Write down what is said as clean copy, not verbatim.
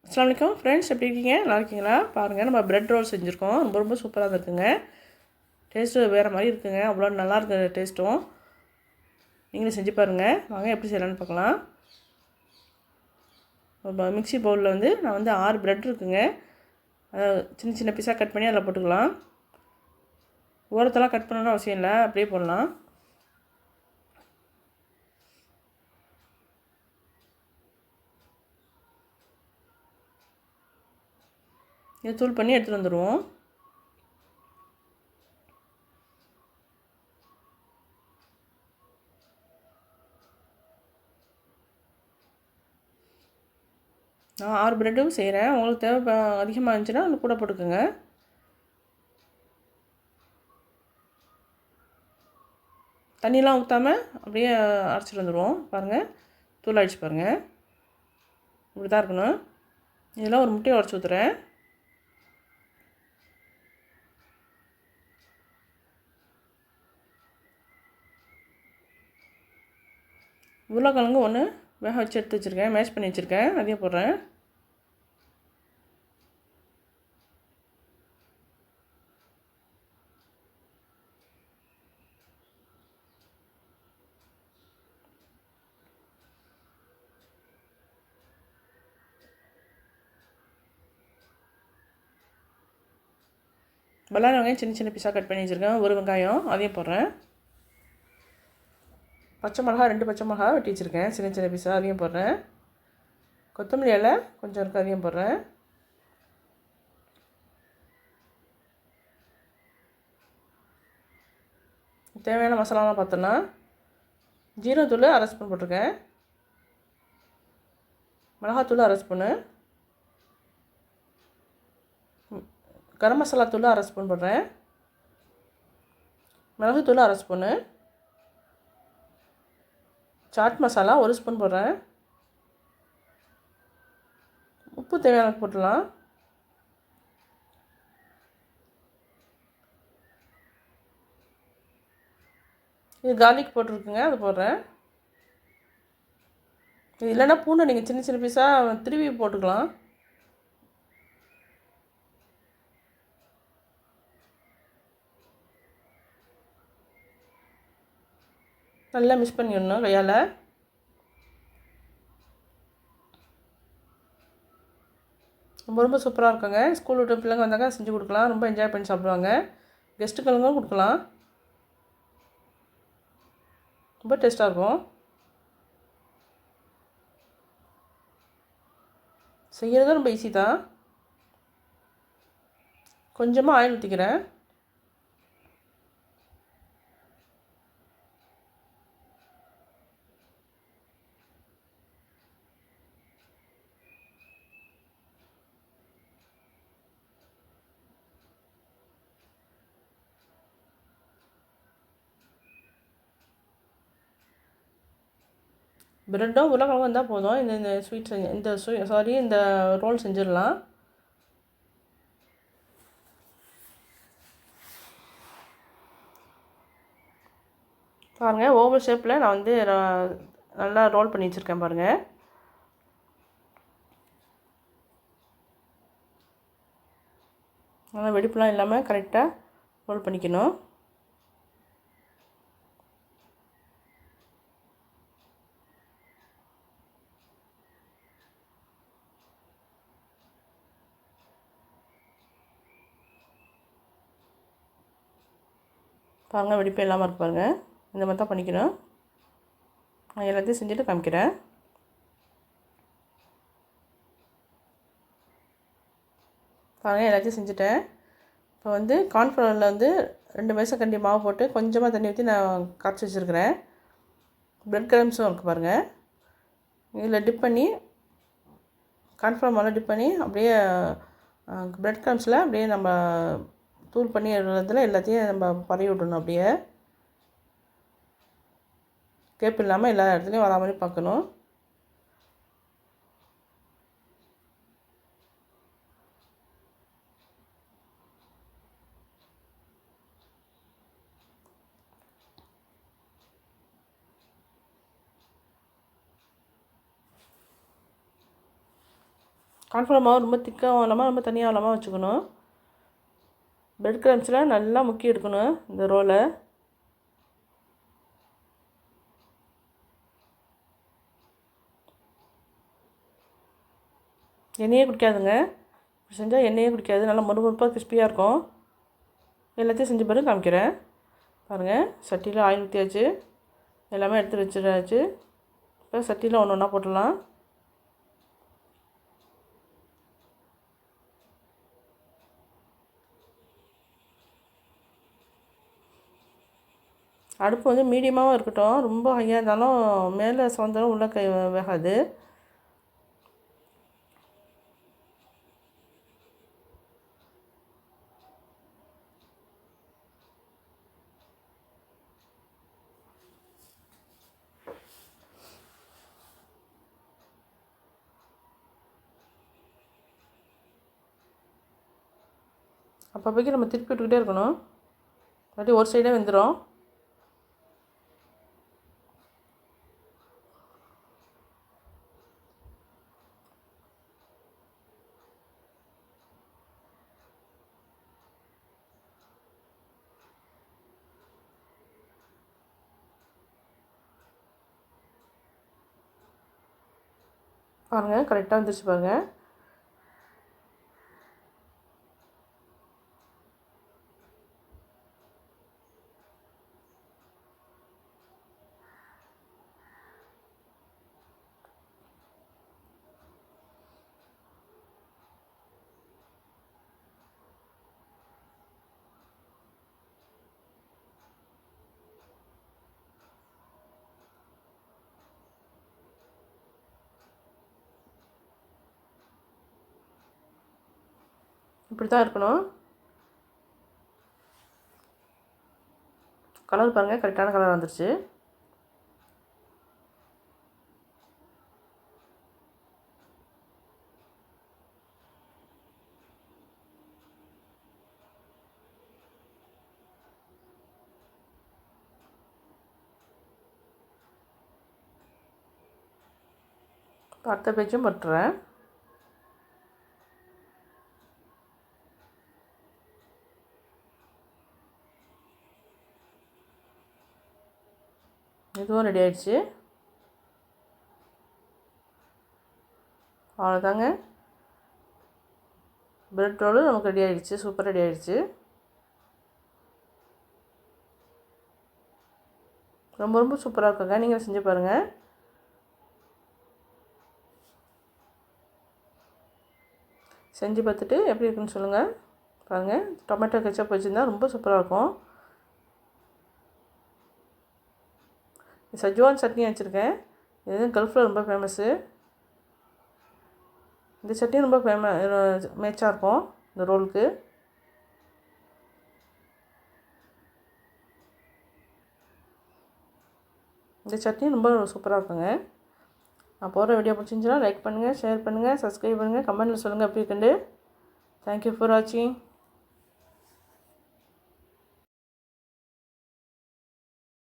அஸ்ஸலாமு அலைக்கும் ஃப்ரெண்ட்ஸ், எப்படி இருக்கீங்க? நல்லா இருக்கீங்களா? பாருங்கள், நம்ம பிரெட் ரோல் செஞ்சுருக்கோம். ரொம்ப ரொம்ப சூப்பராக இருக்குங்க. டேஸ்ட்டு வேறு மாதிரி இருக்குங்க. அவ்வளோ நல்லா இருக்குது டேஸ்ட்டும். நீங்களும் செஞ்சு பாருங்கள். வாங்க எப்படி செய்யலான்னு பார்க்கலாம். ஒரு மிக்ஸி பவுலில் நான் 6 பிரெட் இருக்குங்க. சின்ன சின்ன பீஸாக கட் பண்ணி அதில் போட்டுக்கலாம். ஓரத்தெல்லாம் கட் பண்ணணும்னு அவசியம் இல்லை, அப்படியே போடலாம். இதை தூள் பண்ணி எடுத்துகிட்டு வந்துடுவோம். நான் 6 பிரெட்டும் செய்கிறேன். உங்களுக்கு தேவை அதிகமாக இருந்துச்சுன்னா அது கூட போட்டுக்கோங்க. தண்ணியெலாம் ஊற்றாமல் அப்படியே அரைச்சிட்டு வந்துடுவோம். பாருங்கள், தூள் ஆகிடுச்சு பாருங்கள். இப்படி தான் இருக்கணும். இதெல்லாம் ஒரு முட்டையை உடச்சி ஊற்றுறேன். உருளைக்கிழங்கு ஒன்று வேக வச்சு எடுத்து வச்சுருக்கேன், மேஷ் பண்ணி வச்சுருக்கேன், அதையும் போடுறேன். பல்லாரி வெங்காயம் சின்ன சின்ன பீஸாக கட் பண்ணி வச்சுருக்கேன், ஒரு வெங்காயம், அதையும் போடுறேன். பச்சை மிளகா 2 பச்சை மிளகா வெட்டி வச்சுருக்கேன் சின்ன சின்ன பீஸாக, அதையும் போடுறேன். கொத்தமல்லி இலை கொஞ்சம் இருக்குது, அதையும் போடுறேன். தேவையான மசாலாலாம் பார்த்தோன்னா ஜீரகத்தூள் 1/2 ஸ்பூன் போட்டிருக்கேன், மிளகாத்தூள் 1/2 ஸ்பூனு, கரம் மசாலா தூள் 1/2 ஸ்பூன் போடுறேன், மிளகுத்தூள் 1/2 ஸ்பூனு, சாட் மசாலா 1 ஸ்பூன் போடுறேன். உப்பு தேவையான போட்டுடலாம். இது கார்லிக் போட்டிருக்குங்க, அது போடுறேன். இது இல்லைன்னா பூண்டை நீங்கள் சின்ன சின்ன பீஸாக திருவி போட்டுக்கலாம். நல்லா மிக்ஸ் பண்ணிடணும் கையால். ரொம்ப ரொம்ப சூப்பராக இருக்குங்க. ஸ்கூல் விட்டு பிள்ளைங்க வந்தாங்க செஞ்சு கொடுக்கலாம், ரொம்ப என்ஜாய் பண்ணி சாப்பிடுவாங்க. கெஸ்ட்டுகளுக்கும் கொடுக்கலாம், ரொம்ப டேஸ்ட்டாக இருக்கும். செய்கிறது ரொம்ப ஈஸி தான். கொஞ்சமாக ஆயில் ஊற்றிக்கிறேன். பிரெட்டும் உருளைக்கிழங்கும் இருந்தால் போதும். இந்த ஸ்வீட் இந்த ரோல் செஞ்சிடலாம். பாருங்கள், ஓவல் ஷேப்பில் நான் நல்லா ரோல் பண்ணி வச்சுருக்கேன் பாருங்கள். நல்லா வெடிப்புலாம் இல்லாமல் கரெக்டாக ரோல் பண்ணிக்கணும். பாருங்கள், வெடிப்பு இல்லாமல் இருக்கு பாருங்கள். இந்த மாதிரி தான் பண்ணிக்கணும். நான் எல்லாத்தையும் செஞ்சுட்டு காமிக்கிறேன். பாருங்கள், எல்லாத்தையும் செஞ்சுட்டேன். இப்போ கார்ன்ஃப்ளவரில் 2 மேசக்கண்டி மாவு போட்டு கொஞ்சமாக தண்ணி ஊற்றி நான் கரைச்சி வச்சுருக்கிறேன். பிரெட் கிரம்ஸும் இருக்குது பாருங்கள். இதில் டிப் பண்ணி கார்ன்ஃப்ளவர் மாவில் டிப் பண்ணி அப்படியே பிரெட் கிரம்ஸில் அப்படியே நம்ம தூள் பண்ணி இடத்துல எல்லாத்தையும் நம்ம பரவி விடணும். அப்படியே கேப் இல்லாமல் எல்லா இடத்துலையும் வரா மாதிரி பார்க்கணும். கார்ன்ஃப்ளவர் மாவு ரொம்ப திக்காகவும் இல்லாமல் ரொம்ப தனியாக இல்லாமல் வச்சுக்கணும். பிரெட் கிரம்ஸில் நல்லா முக்கி எடுக்கணும் இந்த ரோலை. எண்ணெயே குடிக்காதுங்க. இப்படி செஞ்சால் எண்ணெயே குடிக்காது. நல்லா மொறுமொறுப்பாக கிறிஸ்பியாக இருக்கும். எல்லாத்தையும் செஞ்ச பிறகு காமிக்கிறேன். பாருங்கள், சட்டியில் ஆயில் ஊற்றியாச்சு. எல்லாமே எடுத்து வச்சிடாச்சு. இப்போ சட்டியில் ஒன்று ஒன்றா போட்டுடலாம். அடுப்பு வந்து மீடியமாகவும் இருக்கட்டும். ரொம்ப ஹையாக இருந்தாலும் மேலே சவந்தாலும் உள்ளே வேகாது. அப்போதைக்கு நம்ம திருப்பி விட்டுக்கிட்டே இருக்கணும். இல்லாட்டி ஒரு சைடே வெந்துடும். பாருங்கள், கரெக்டாக வந்துருச்சு பாருங்கள். இப்படி தான் இருக்கணும். கலர் பாருங்கள், கரெக்டான கலர் வந்துருச்சு. அடுத்த பேஜும் போட்டுறேன். இதுவும் ரெடி ஆகிடுச்சு. அவ்வளோதாங்க, பிரெட் ரோலு நமக்கு ரெடி ஆகிடுச்சு. சூப்பர் ரெடி ஆகிடுச்சு. ரொம்ப ரொம்ப சூப்பராக இருக்குங்க. நீங்கள் செஞ்சு பாருங்கள். செஞ்சு பார்த்துட்டு எப்படி இருக்குன்னு சொல்லுங்கள். பாருங்கள், டொமேட்டோ கெச்சப் வச்சுருந்தா ரொம்ப சூப்பராக இருக்கும். சஜ்வான் சட்னி வச்சுருக்கேன். இது கல்ஃபில் ரொம்ப ஃபேமஸ்ஸு. இந்த சட்னி ரொம்ப மேட்சாக இருக்கும் இந்த ரோலுக்கு. இந்த சட்னி ரொம்ப சூப்பராக இருக்குங்க. நான் போடுற வீடியோ பிடிச்சிருந்துச்சுன்னா லைக் பண்ணுங்கள், ஷேர் பண்ணுங்கள், சப்ஸ்கிரைப் பண்ணுங்கள், கமெண்ட்டில் சொல்லுங்கள் எப்படி இருக்குன்னு. தேங்க்யூ ஃபார் வாட்சிங்.